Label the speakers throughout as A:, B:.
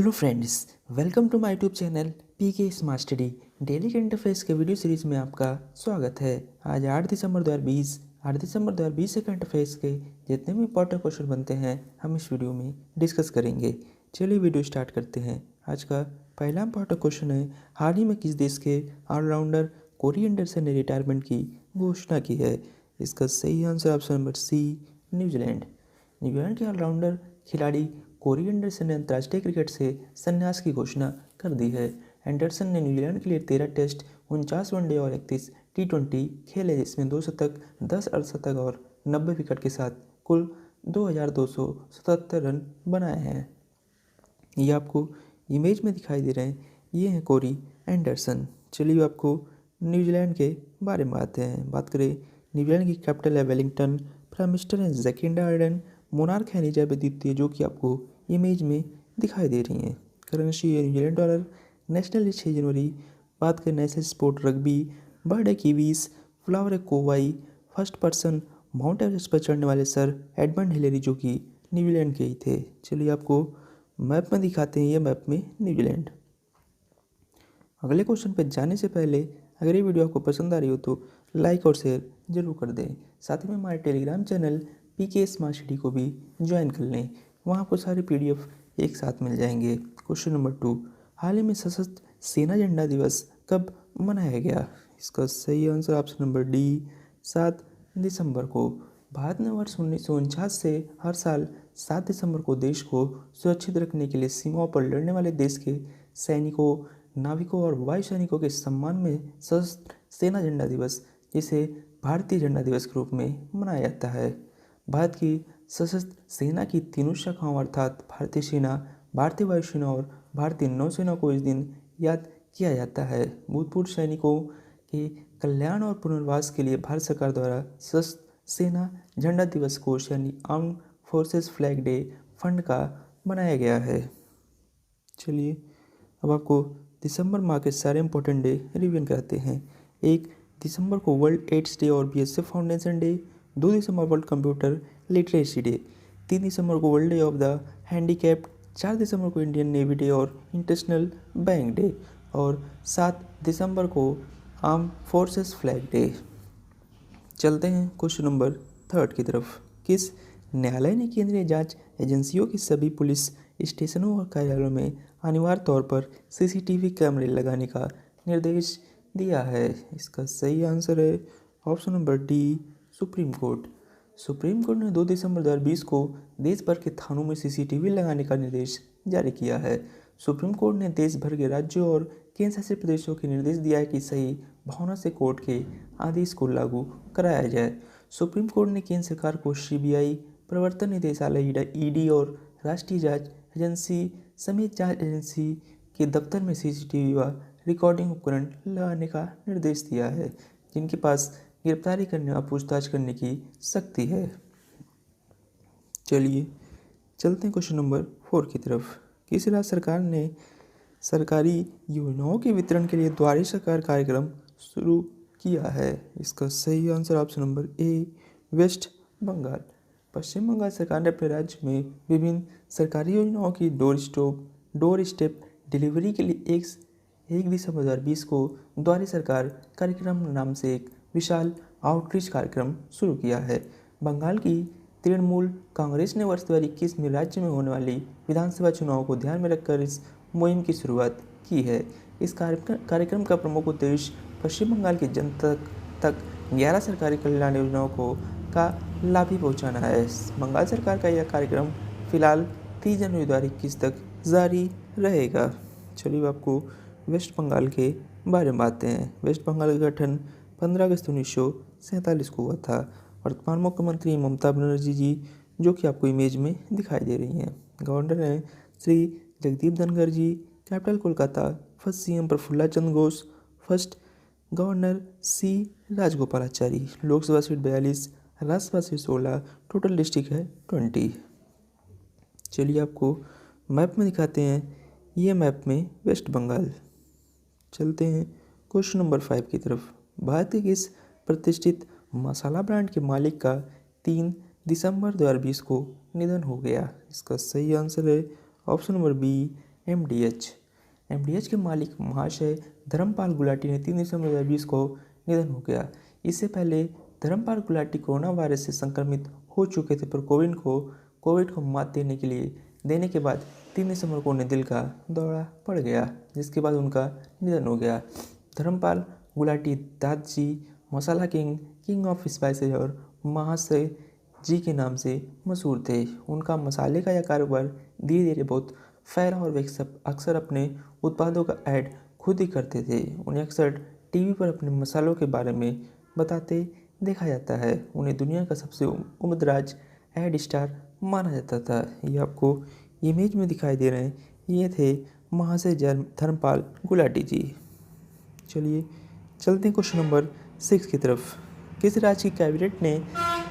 A: Hello friends, welcome to my YouTube channel PK smart study. Daily current affairs के video series में आपका स्वागत है। आज 8 दिसंबर 2020 से करंट अफेयर्स के जितने भी इंपॉर्टेंट क्वेश्चन बनते हैं हम इस वीडियो में डिस्कस करेंगे। चलिए वीडियो स्टार्ट करते हैं। आज का पहला इंपॉर्टेंट क्वेश्चन है, हाल ही में किस देश के ऑलराउंडर कोरी एंडरसन ने रिटायरमेंट की घोषणा की है? इसका सही answer option number C, New Zealand. New Zealand के ऑलराउंडर खिलाड़ी कोरी एंडरसन ने अंतर्राष्ट्रीय क्रिकेट से संन्यास की घोषणा कर दी है। एंडरसन ने न्यूजीलैंड के लिए 13 टेस्ट, 49 वनडे और 31 टी20 खेले, जिसमें 2 शतक, 10 अर्धशतक और 90 विकेट के साथ कुल 2277 रन बनाए हैं। ये आपको इमेज में दिखाई दे रहे हैं, ये हैं कोरी एंडरसन। चलिए आपको न्यूजीलैंड के बारे में बात करें। न्यूजीलैंड की कैपिटल है वेलिंगटन, प्राइम मिनिस्टर हैं जैकिंडा आर्डन, मोनार्क है एलिजाबेथ द्वितीय, जो कि आपको इमेज में दिखाई दे रही हैं। करेंसी है न्यूजीलैंड डॉलर। नेशनल डे 6 जनवरी। बात करें नेशनल स्पोर्ट रग्बी। बर्ड है कीवीज। फ्लावर है कोवाई। फर्स्ट पर्सन माउंट एवरेस्ट पर चढ़ने वाले सर एडमंड हिलेरी, जो कि न्यूजीलैंड के ही थे। चलिए आपको मैप में दिखाते हैं, ये मैप में न्यूजीलैंड। अगले क्वेश्चन पर जाने से पहले अगर ये वीडियो आपको पसंद आ रही हो तो लाइक और शेयर जरूर कर दें। साथ ही में हमारे Telegram channel PK smart study को भी ज्वाइन कर लें, वहाँ आपको सारे पीडीएफ एक साथ मिल जाएंगे। क्वेश्चन नंबर 2, हाल ही में सशस्त्र सेना झंडा दिवस कब मनाया गया? इसका सही आंसर ऑप्शन नंबर डी, 7 दिसंबर को। भारत ने वर्ष 1949 से हर साल 7 दिसंबर को देश को सुरक्षित रखने के लिए सीमाओं पर लड़ने वाले देश के सैनिकों, नाविकों और वायु सैनिकों के सम्मान में सशस्त्र सेना झंडा दिवस, जिसे भारतीय झंडा दिवस के रूप में मनाया जाता है। भारत की सशस्त्र सेना की तीनों शाखाओं अर्थात भारतीय सेना, भारतीय वायुसेना और भारतीय नौसेना को इस दिन याद किया जाता है। भूतपूर्व सैनिकों के कल्याण और पुनर्वास के लिए भारत सरकार द्वारा सशस्त्र सेना झंडा दिवस कोष यानी armed forces flag day fund का बनाया गया है। चलिए अब आपको दिसंबर माह के सारे इंपॉर्टेंट डे रिवीजन कराते हैं। 1 दिसंबर को वर्ल्ड एड्स डे और बीएसएफ फाउंडेशन डे। 2 दिसंबर वर्ल्ड कंप्यूटर लिटरेसी डे। 3 दिसंबर को world day of the handicapped. 4 दिसंबर को इंडियन नेवी डे और इंटरनेशनल बैंक डे। और 7 दिसंबर को आर्म फोर्सेस फ्लैग डे। चलते हैं क्वेश्चन नंबर 3 की तरफ। किस न्यायालय ने केंद्रीय जांच एजेंसियों की सभी पुलिस स्टेशनों और कार्यालयों में अनिवार्य तौर पर सीसीटीवी कैमरे लगाने का निर्देश दिया है? इसका सही आंसर है option number D, supreme court. Supreme court ने 2 दिसंबर 2020 को देश भर के थानों में सीसीटीवी लगाने का निर्देश जारी किया है। सुप्रीम कोर्ट ने देश भर के राज्यों और केंद्र शासित प्रदेशों को निर्देश दिया है कि सही भावना से कोर्ट के आदेश को लागू कराया जाए। सुप्रीम कोर्ट ने केंद्र सरकार को सीबीआई, प्रवर्तन निदेशालय ईडी और राष्ट्रीय जांच एजेंसी समेत जांच एजेंसी के दफ्तर में सीसीटीवी व रिकॉर्डिंग उपकरण लगाने का निर्देश दिया है, जिनके पास गिरफ्तारी करने और पूछताछ करने की शक्ति है। चलिए चलते हैं क्वेश्चन नंबर 4 की तरफ। किस राज्य सरकार ने सरकारी योजनाओं के वितरण के लिए द्वारी सरकार कार्यक्रम शुरू किया है? इसका सही answer option number A, West Bengal. Paschim Bangal सरकार ने अपने राज्य में विभिन्न सरकारी योजनाओं की डोर स्टेप डिलीवरी के लिए 1 दिसंबर 2020 को द्वारी सरकार कार्यक्रम नाम से एक विशाल आउटरीच कार्यक्रम शुरू किया है। बंगाल की तृणमूल कांग्रेस ने वर्ष 2021 में राज्य में होने वाली विधानसभा चुनाव को ध्यान में रखकर इस मुहिम की शुरुआत की है। इस कार्यक्रम का प्रमुख उद्देश्य पश्चिम बंगाल की जनता तक 11 सरकारी कल्याण योजनाओं का लाभ ही पहुँचाना है। बंगाल सरकार का यह कार्यक्रम फिलहाल 30 जनवरी 2021 तक जारी रहेगा। चलिए आपको वेस्ट बंगाल के बारे में बातें हैं। वेस्ट बंगाल का गठन 15 अगस्त 1947 को हुआ था। वर्तमान मुख्यमंत्री ममता बनर्जी जी, जो कि आपको इमेज में दिखाई दे रही हैं। गवर्नर हैं Shri Jagdeep Dhankhar ji. Capital Kolkata. First CM Prafulla Chandra Ghosh. First governor C Rajagopalachari. Lok Sabha seat 42, Rajya Sabha seat 16, total district है 20। चलिए आपको मैप में दिखाते हैं, ये मैप में वेस्ट बंगाल। चलते हैं क्वेश्चन नंबर 5 की तरफ। भारत के किस प्रतिष्ठित मसाला ब्रांड के मालिक का 3 दिसंबर 2020 को निधन हो गया? इसका सही आंसर है ऑप्शन नंबर बी, एमडीएच के मालिक महाशय धर्मपाल गुलाटी ने 3 दिसंबर 2020 को निधन हो गया। इससे पहले धर्मपाल गुलाटी कोरोना वायरस से संक्रमित हो चुके थे, पर कोविड को मात देने के बाद 3 दिसंबर को उन्हें दिल का दौरा पड़ गया, जिसके बाद उनका निधन हो गया। धर्मपाल गुलाटी दादाजी, मसाला किंग ऑफ स्पाइसेज और महाशय जी के नाम से मशहूर थे। उनका मसाले का यह कारोबार धीरे धीरे बहुत फैला और वे अक्सर अपने उत्पादों का ऐड खुद ही करते थे। उन्हें अक्सर टीवी पर अपने मसालों के बारे में बताते देखा जाता है। उन्हें दुनिया का सबसे उम्रदराज ऐड स्टार माना जाता था। ये आपको इमेज में दिखाई दे रहे हैं, ये थे महाशय धर्मपाल गुलाटी जी। चलिए चलते हैं क्वेश्चन नंबर 6 की तरफ। किस राज्य की कैबिनेट ने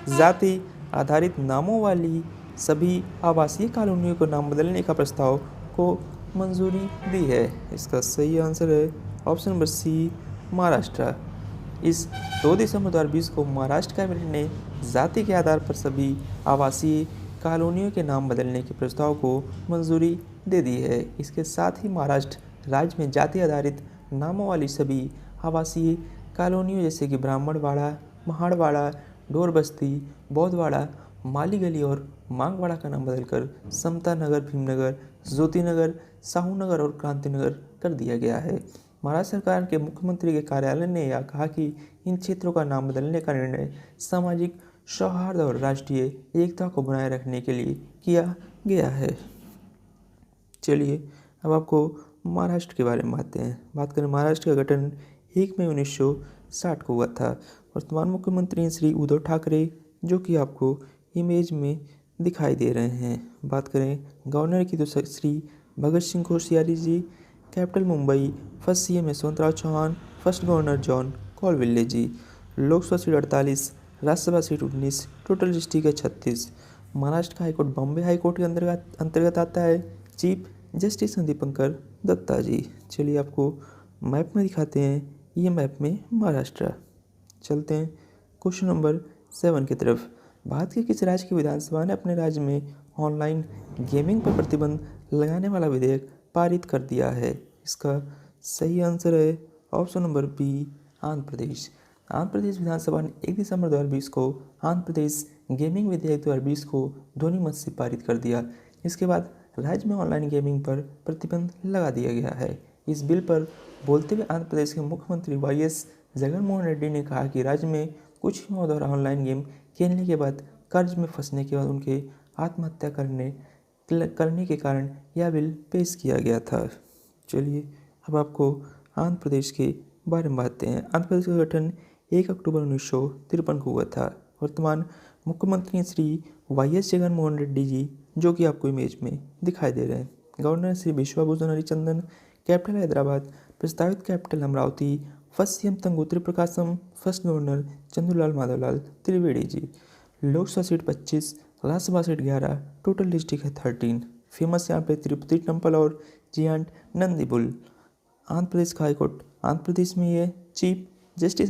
A: जाति आधारित नामों वाली सभी आवासीय कॉलोनियों को नाम बदलने का प्रस्ताव को मंजूरी दी है? इसका सही आंसर है ऑप्शन नंबर सी, महाराष्ट्र। इस 2 दिसंबर 2020 को महाराष्ट्र कैबिनेट ने जाति के आधार पर सभी आवासीय कॉलोनियों के नाम बदलने के प्रस्ताव को मंजूरी दे दी है। इसके साथ ही महाराष्ट्र राज्य में जाति आधारित नामों वाली सभी आवासीय कॉलोनियों जैसे कि ब्राह्मणवाड़ा, महाड़वाड़ा, ढोर बस्ती, बौद्धवाड़ा, माली गली और मांगवाड़ा का नाम बदलकर समता नगर, भीमनगर, ज्योति नगर, साहू नगर और क्रांति नगर कर दिया गया है। महाराष्ट्र सरकार के मुख्यमंत्री के कार्यालय ने यह कहा कि इन क्षेत्रों का नाम बदलने का निर्णय सामाजिक सौहार्द और राष्ट्रीय एकता को बनाए रखने के लिए किया गया है। चलिए अब आपको महाराष्ट्र के बारे में बात करें। महाराष्ट्र का गठन 1 मई 1960 को हुआ था। वर्तमान मुख्यमंत्री श्री उद्धव ठाकरे, जो कि आपको इमेज में दिखाई दे रहे हैं। बात करें गवर्नर की तो Shri Bhagat Singh Koshyari ji, capital Mumbai, first CM Yashwantrao Chauhan, first governor John Colville ji. Lok Sabha seat 48, Rajya Sabha seat 19, total district है 36। महाराष्ट्र का हाईकोर्ट बॉम्बे हाईकोर्ट के अंतर्गत आता है। चीफ जस्टिस दीपंकर दत्ता जी। चलिए आपको मैप में दिखाते हैं, ये मैप में महाराष्ट्र। चलते हैं क्वेश्चन नंबर 7 की तरफ। भारत के किस राज्य की विधानसभा ने अपने राज्य में ऑनलाइन गेमिंग पर प्रतिबंध लगाने वाला विधेयक पारित कर दिया है? इसका सही आंसर है ऑप्शन नंबर बी, आंध्र प्रदेश। आंध्र प्रदेश विधानसभा ने 1 दिसंबर 2020 को आंध्र प्रदेश गेमिंग विधेयक 2020 को ध्वनि मत से पारित कर दिया। इसके बाद राज्य में ऑनलाइन गेमिंग पर प्रतिबंध लगा दिया गया है। इस बिल पर बोलते हुए आंध्र प्रदेश के मुख्यमंत्री वाईएस जगनमोहन रेड्डी ने कहा कि राज्य में कुछ युवाओं द्वारा ऑनलाइन गेम खेलने के बाद कर्ज में फंसने के बाद उनके आत्महत्या करने के कारण यह बिल पेश किया गया था। चलिए अब आपको आंध्र प्रदेश के बारे में बात हैं। आंध्र प्रदेश का गठन 1 अक्टूबर 1953 को हुआ था। वर्तमान मुख्यमंत्री श्री वाईएस जगनमोहन रेड्डी जी, जो कि आपको इमेज में दिखाई दे रहे हैं। गवर्नर श्री विश्वभूषण हरिचंदन, कैपिटल हैदराबाद, प्रस्तावित capital Amaravati, first CM Tanguturi Prakasam, first governor Chandralal Madhavlal Trivedi ji. Lok Sabha seat 25, Rajya Sabha seat 11, total district है 13। फेमस यहाँ पे तिरुपति टेम्पल और जियांट नंदीबुल। आंध्र प्रदेश का हाईकोर्ट आंध्र प्रदेश में ये chief justice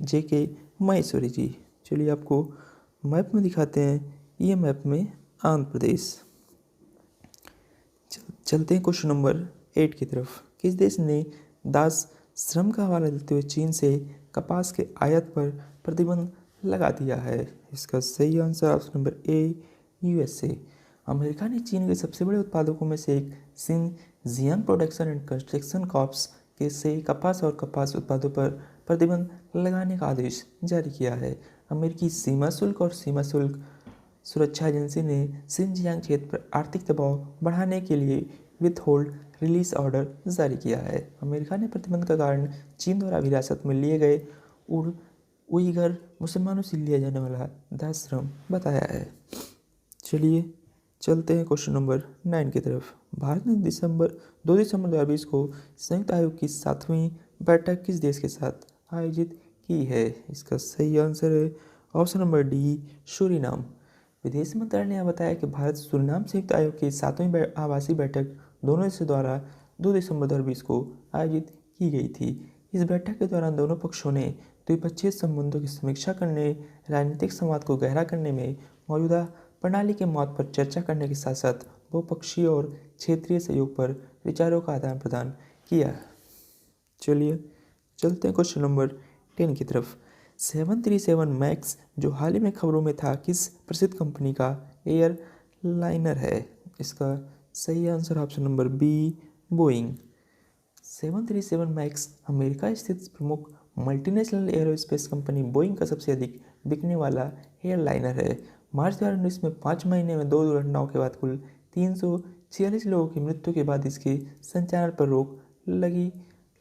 A: JK Maheshwari ji. चलिए आपको मैप में दिखाते हैं, ये मैप में आंध्र प्रदेश। चलते हैं क्वेश्चन नंबर 8 की तरफ। किस देश ने दास श्रम का हवाला देते हुए चीन से कपास के आयात पर प्रतिबंध लगा दिया है? इसका सही आंसर ऑप्शन नंबर ए, USA। अमेरिका ने चीन के सबसे बड़े उत्पादकों में से एक Xinjiang production and construction corps के से कपास और कपास उत्पादों पर प्रतिबंध लगाने का आदेश जारी किया है। अमेरिकी सीमा शुल्क और सीमा शुल्क सुरक्षा एजेंसी ने सिंजियांग क्षेत्र पर आर्थिक दबाव बढ़ाने के लिए विथहोल्ड रिलीज ऑर्डर जारी किया है। अमेरिका ने प्रतिबंध का कारण चीन द्वारा विरासत में लिए गए उइगर मुसलमानों से लिया जाने वाला दास श्रम बताया है। चलिए चलते हैं क्वेश्चन नंबर 9 की तरफ। भारत ने 2 दिसंबर 2020 को संयुक्त आयोग की 7वीं बैठक किस देश के साथ आयोजित की है? इसका सही आंसर है ऑप्शन नंबर डी, सूरीनाम। विदेश मंत्रालय ने बताया कि भारत सूरीनाम संयुक्त आयोग की 7वीं आवासीय बैठक दोनों देशों द्वारा 2 दिसंबर 2020 को आयोजित की गई थी। इस बैठक के दौरान दोनों पक्षों ने द्विपक्षीय संबंधों की समीक्षा करने, राजनीतिक संवाद को गहरा करने में मौजूदा प्रणाली के महत्व पर चर्चा करने के साथ साथ बहुपक्षीय और क्षेत्रीय सहयोग पर विचारों का आदान प्रदान किया। चलिए चलते हैं क्वेश्चन नंबर 10 की तरफ। 737 मैक्स जो हाल ही में खबरों में था, किस प्रसिद्ध कंपनी का एयरलाइनर है? इसका सही answer option number B, Boeing. 737 Max America स्थित प्रमुख मल्टीनेशनल एरोस्पेस कंपनी बोइंग का सबसे अधिक बिकने वाला एयरलाइनर है। मार्च 2019 में 5 महीने में 2 दुर्घटनाओं के बाद कुल 346 लोगों की मृत्यु के बाद इसके संचालन पर रोक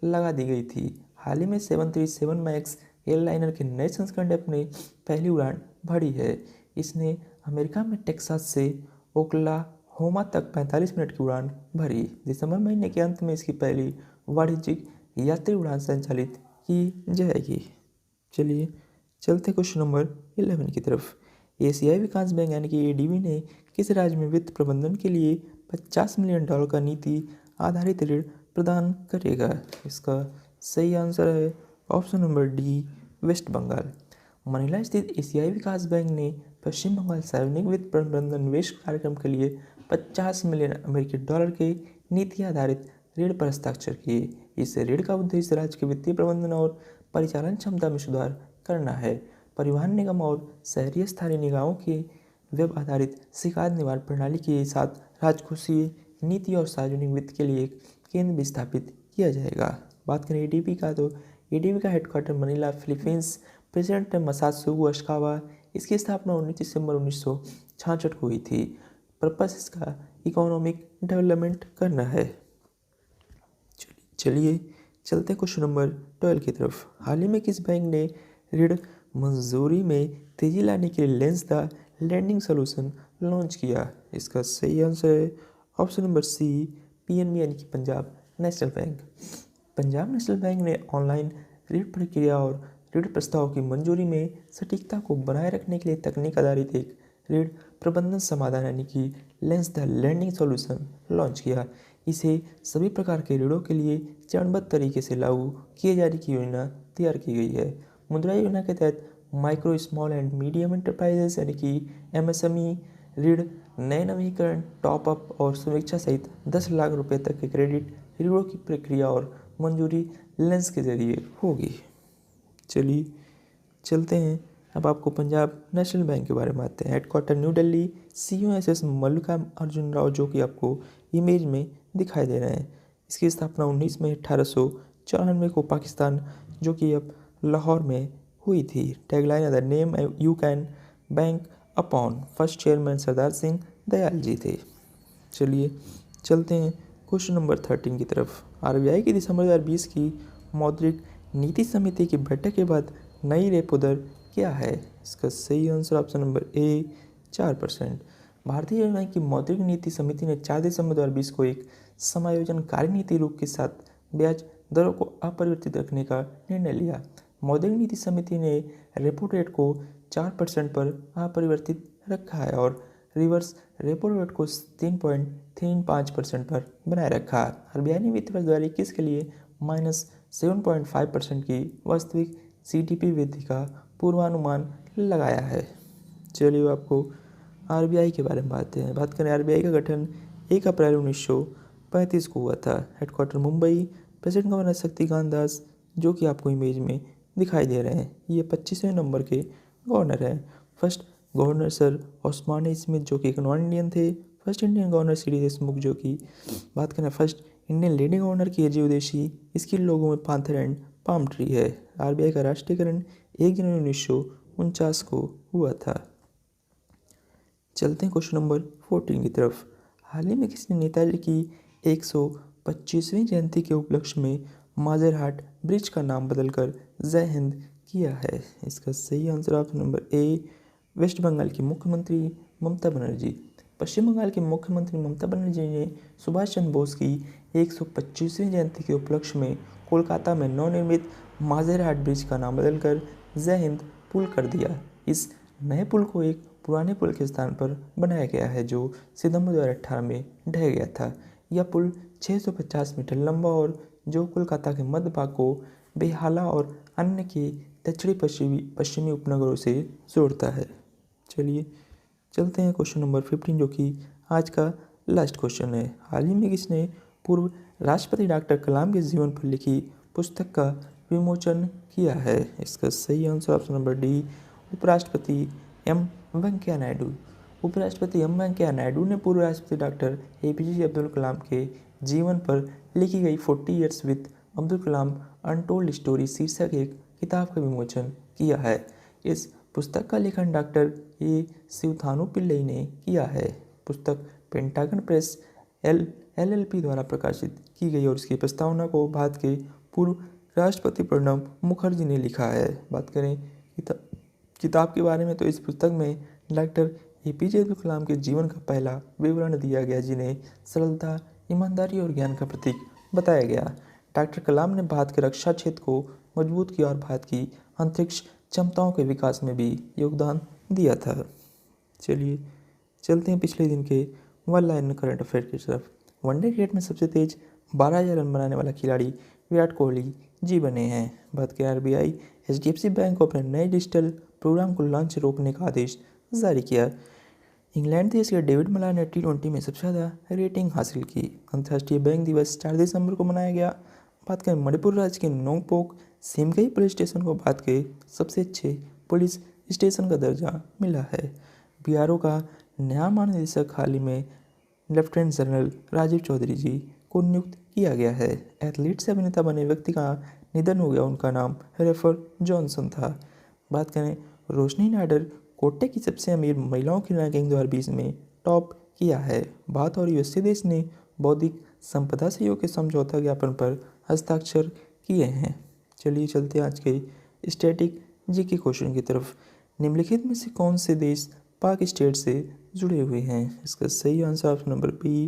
A: लगा दी गई थी। हाल ही में 737 मैक्स एयरलाइनर के नए संस्करण ने अपनी पहली उड़ान भरी है। इसने अमेरिका में टेक्सास से ओक्लाहोमा तक 45 मिनट की उड़ान भरी। दिसंबर महीने के अंत में इसकी पहली वाणिज्यिक यात्री उड़ान संचालित की जाएगी। चलिए चलते क्वेश्चन नंबर 11 की तरफ। एशियाई विकास बैंक यानी कि एडीबी ने किस राज्य में वित्त प्रबंधन के लिए $50 मिलियन का नीति आधारित ऋण प्रदान करेगा? इसका सही आंसर है option number D, West Bengal. Manila स्थित एशियाई विकास बैंक ने पश्चिम बंगाल सार्वजनिक वित्त प्रबंधन निवेश कार्यक्रम के लिए $50 मिलियन के नीति आधारित ऋण पर हस्ताक्षर किए। इस ऋण का उद्देश्य राज्य के वित्तीय प्रबंधन और परिचालन क्षमता में सुधार करना है। परिवहन निगम और शहरी स्थानीय निकायों के वेब आधारित शिकायत निवारण प्रणाली के साथ राजकोषीय नीति और सार्वजनिक वित्त के लिए एक केंद्र भी स्थापित किया जाएगा। बात करें एडीबी का, तो एडीबी का हेडक्वार्टर मनीला, फिलीपींस। प्रेसिडेंट मसात्सुगो अशकावा। इसकी स्थापना 19 दिसंबर 1966 को हुई थी। पर्पस इसका इकोनॉमिक डेवलपमेंट करना है। चलिए चलते क्वेश्चन नंबर 12 की तरफ। हाल ही में किस बैंक ने ऋण मंजूरी में तेजी लाने के लिए lens the landing solution launch किया? इसका सही आंसर है ऑप्शन नंबर सी, पीएनबी यानी कि Punjab national bank. Punjab national bank ने ऑनलाइन ऋण प्रक्रिया और ऋण प्रस्ताव की मंजूरी में सटीकता को बनाए रखने के लिए तकनीक आधारित एक ऋण प्रबंधन समाधान यानी कि lens the landing solution launch किया। इसे सभी प्रकार के ऋणों के लिए चरणबद्ध तरीके से लागू किए जाने की योजना तैयार की गई है। मुद्रा योजना के तहत micro, small and medium enterprises यानी कि एमएसएमई ऋण, नए नवीकरण, टॉप अप और समीक्षा सहित 10 लाख रुपए तक के क्रेडिट ऋणों की प्रक्रिया और मंजूरी लेंस के जरिए होगी। चलिए चलते हैं, अब आपको पंजाब नेशनल बैंक के बारे में आते हैं। Headquarter new Delhi. COSS मल्लिका अर्जुन राव, जो कि आपको इमेज में दिखाई दे रहे हैं। इसकी स्थापना 19 मई 1894 को पाकिस्तान, जो कि अब लाहौर में हुई थी। Tagline the name you can bank upon. First chairman Sardar Singh Dayal ji थे। चलिए चलते हैं क्वेश्चन नंबर 13 की तरफ। RBI की दिसंबर 2020 की मौद्रिक नीति समिति की बैठक के बाद नई रेपो दर क्या है? इसका सही आंसर ऑप्शन नंबर ए, 4%। भारतीय रिजर्व बैंक की मौद्रिक नीति समिति ने 4 दिसंबर 2020 को एक समायोजन कार्यनीति रूप के साथ ब्याज दरों को अपरिवर्तित रखने का निर्णय लिया। मौद्रिक नीति समिति ने रेपो रेट को 4% पर अपरिवर्तित रखा है और रिवर्स रेपो रेट को 3.35% पर बनाए रखा। RBI ने वित्त वर्ष 2021 के लिए -7.5% की वास्तविक CDP वृद्धि का पूर्वानुमान लगाया है। चलिए आपको RBI के बारे में बात करें। RBI का गठन 1 अप्रैल 1935 को हुआ था। Headquarter Mumbai. President governor Shaktikanta Das, जो कि आपको इमेज में दिखाई दे रहे हैं। ये 25वें नंबर के गवर्नर हैं। First governor sir Osman Smith, जो कि एक नॉन इंडियन थे। First Indian governor C D Deshmukh, जो कि बात करें फर्स्ट इंडियन लेडी गवर्नर की अजय उदेशी। इसके लोगों में पांथर एंड पाम ट्री है। RBI का राष्ट्रीयकरण 1 जनवरी 1949 को हुआ था। चलते हैं क्वेश्चन नंबर 14 की तरफ। हाल ही में किसने नेताजी की 125वीं जयंती के उपलक्ष्य में माजरहाट ब्रिज का नाम बदलकर जय हिंद किया है? इसका सही answer option number A, West Bengal की मुख्यमंत्री ममता बनर्जी। पश्चिम बंगाल के मुख्यमंत्री ममता बनर्जी ने सुभाष चंद्र बोस की 125वीं जयंती के उपलक्ष्य में कोलकाता में नवनिर्मित माजरहाट ब्रिज का नाम बदलकर जय हिंद पुल कर दिया। इस नए पुल को एक पुराने पुल के स्थान पर बनाया गया है, जो सितंबर 2018 में ढह गया था। यह पुल 650 मीटर लंबा और जो कोलकाता के मध्य भाग को बेहाला और अन्य के दक्षिणी पश्चिमी उपनगरों से जोड़ता है। चलिए चलते हैं क्वेश्चन नंबर 15, जो कि आज का लास्ट क्वेश्चन है। हाल ही में किसने पूर्व राष्ट्रपति डॉक्टर कलाम के जीवन पर लिखी पुस्तक का विमोचन किया है? इसका सही आंसर ऑप्शन नंबर डी, उपराष्ट्रपति एम वेंकैया नायडू। उपराष्ट्रपति एम वेंकैया नायडू ने पूर्व राष्ट्रपति डॉक्टर एपीजे अब्दुल कलाम के जीवन पर लिखी गई 40 years with Abdul Kalam untold story शीर्षक एक किताब का विमोचन किया है। इस पुस्तक का लेखन डॉक्टर ए शिवथानु पिल्लई ने किया है। पुस्तक पेंटागन प्रेस LLP द्वारा प्रकाशित की गई और इसकी प्रस्तावना को भारत के पूर्व राष्ट्रपति प्रणब मुखर्जी ने लिखा है। बात करें किताब के बारे में तो इस पुस्तक में डॉक्टर एपीजे अब्दुल कलाम के जीवन का पहला विवरण दिया गया, जिन्हें सरलता, ईमानदारी और ज्ञान का प्रतीक बताया गया। डॉक्टर कलाम ने भारत के रक्षा क्षेत्र को मजबूत किया और भारत की अंतरिक्ष क्षमताओं के विकास में भी योगदान दिया था। चलिए चलते हैं पिछले दिन के वन लाइन करंट अफेयर की तरफ। वनडे क्रिकेट में सबसे तेज 12,000 रन बनाने वाला खिलाड़ी विराट कोहली जी बने हैं। बात करें RBI HDFC बैंक को अपने नए डिजिटल प्रोग्राम को लॉन्च रोकने का आदेश जारी किया। इंग्लैंड देश के डेविड मलान ने T20 में सबसे ज़्यादा रेटिंग हासिल की। अंतर्राष्ट्रीय बैंक दिवस 4 दिसंबर को मनाया गया। बात करें मणिपुर राज्य के नोंगपोक सिमगई पुलिस स्टेशन को भारत के सबसे अच्छे पुलिस स्टेशन का दर्जा मिला है। BRO का नया महानिदेशक हाल ही में लेफ्टिनेंट जनरल राजीव चौधरी जी को नियुक्त किया गया है। एथलीट से अभिनेता बने व्यक्ति का निधन हो गया, उनका नाम रेफर जॉनसन था। बात करें रोशनी नाडर कोटे की सबसे अमीर महिलाओं की रैंकिंग 2020 में टॉप किया है। भारत और USA देश ने बौद्धिक संपदा सहयोग के समझौता ज्ञापन पर हस्ताक्षर किए हैं। चलिए चलते हैं आज के स्टैटिक GK क्वेश्चन की तरफ। निम्नलिखित में से कौन से देश पाक स्टेट से जुड़े हुए हैं? इसका सही answer option number B,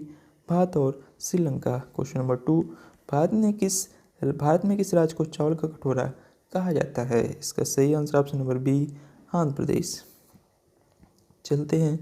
A: Bharat और श्रीलंका। क्वेश्चन नंबर 2, भारत में किस राज्य को चावल का कटोरा कहा जाता है? इसका सही answer option number B, Andhra Pradesh. चलते हैं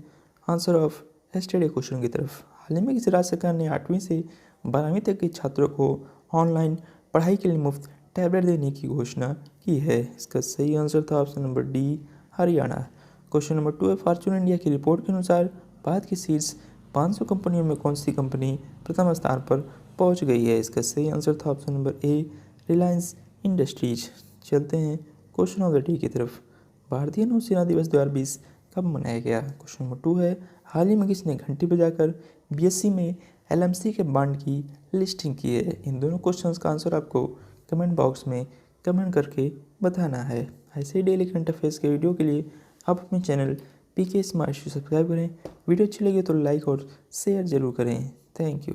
A: आंसर ऑफ एस्टेडे क्वेश्चन की तरफ। हाल ही में किस राज्य सरकार ने 8वीं से 12वीं तक के छात्रों को ऑनलाइन पढ़ाई के लिए मुफ्त टैबलेट देने की घोषणा की है? इसका सही आंसर था option number D, Haryana. Question number 2 है, फॉर्च्यून इंडिया की रिपोर्ट के अनुसार भारत की शीर्ष 500 कंपनियों में कौन सी कंपनी प्रथम स्थान पर पहुंच गई है? इसका सही आंसर था ऑप्शन नंबर ए, रिलायंस इंडस्ट्रीज। चलते हैं क्वेश्चन ऑफ द डे की तरफ। भारतीय नौसेना दिवस 2020 कब मनाया गया? क्वेश्चन नंबर 2 है, हाल ही में किसने घंटी बजाकर BSc में LMC के बांड की लिस्टिंग की है? इन दोनों क्वेश्चंस का आंसर आपको कमेंट बॉक्स में कमेंट करके बताना है। ऐसे ही डेली करंट अफेयर्स के वीडियो के लिए आप अपने चैनल PK स्मार्ट सब्सक्राइब करें। वीडियो अच्छी लगी तो लाइक और शेयर जरूर करें। Thank you.